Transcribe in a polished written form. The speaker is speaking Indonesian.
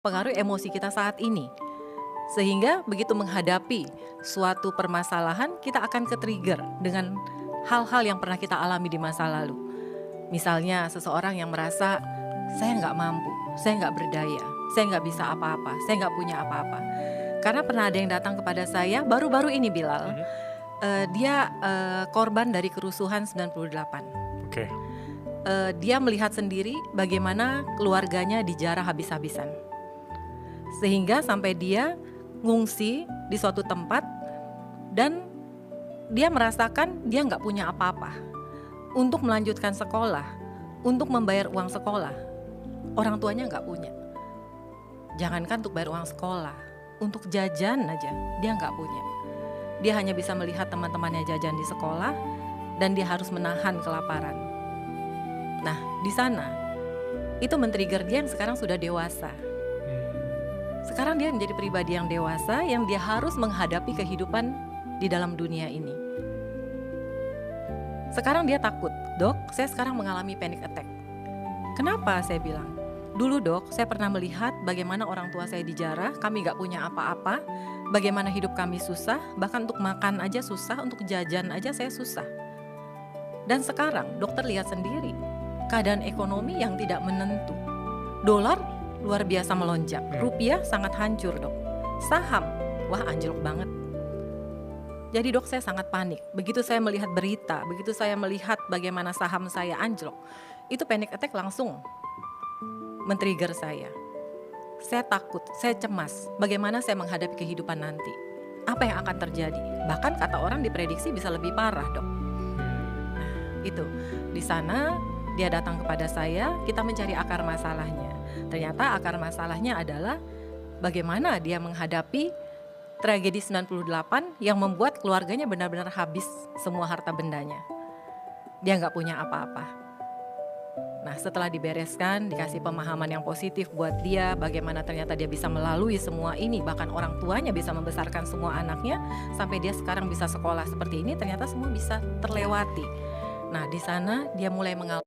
pengaruh emosi kita saat ini. Sehingga begitu menghadapi suatu permasalahan, kita akan ke-trigger dengan hal-hal yang pernah kita alami di masa lalu. Misalnya seseorang yang merasa, saya nggak mampu, saya nggak berdaya, saya nggak bisa apa-apa, saya nggak punya apa-apa. Karena pernah ada yang datang kepada saya, baru-baru ini Bilal, Mhm. dia korban dari kerusuhan 98. Oke. Dia melihat sendiri bagaimana keluarganya dijarah habis-habisan. Sehingga sampai dia ngungsi di suatu tempat dan dia merasakan dia nggak punya apa-apa. Untuk melanjutkan sekolah, untuk membayar uang sekolah, orang tuanya nggak punya. Jangankan untuk bayar uang sekolah, untuk jajan aja dia nggak punya. Dia hanya bisa melihat teman-temannya jajan di sekolah dan dia harus menahan kelaparan. Nah, di sana itu men-trigger dia yang sekarang sudah dewasa. Sekarang dia menjadi pribadi yang dewasa yang dia harus menghadapi kehidupan di dalam dunia ini. Sekarang dia takut, dok, saya sekarang mengalami panic attack. Kenapa? Saya bilang, dulu dok, saya pernah melihat bagaimana orang tua saya dijarah, kami gak punya apa-apa, bagaimana hidup kami susah, bahkan untuk makan aja susah, untuk jajan aja saya susah. Dan sekarang dokter lihat sendiri, keadaan ekonomi yang tidak menentu. Dolar luar biasa melonjak, rupiah sangat hancur dok. Saham, wah anjlok banget. Jadi dok saya sangat panik. Begitu saya melihat berita, begitu saya melihat bagaimana saham saya anjlok, itu panic attack langsung men-trigger saya. Saya takut, saya cemas. Bagaimana saya menghadapi kehidupan nanti? Apa yang akan terjadi? Bahkan kata orang diprediksi bisa lebih parah dok. Nah itu, di sana dia datang kepada saya, kita mencari akar masalahnya. Ternyata akar masalahnya adalah bagaimana dia menghadapi tragedi 98 yang membuat keluarganya benar-benar habis semua harta bendanya. Dia gak punya apa-apa. Nah setelah dibereskan, dikasih pemahaman yang positif buat dia, bagaimana ternyata dia bisa melalui semua ini, bahkan orang tuanya bisa membesarkan semua anaknya, sampai dia sekarang bisa sekolah seperti ini, ternyata semua bisa terlewati. Nah di sana dia mulai mengalami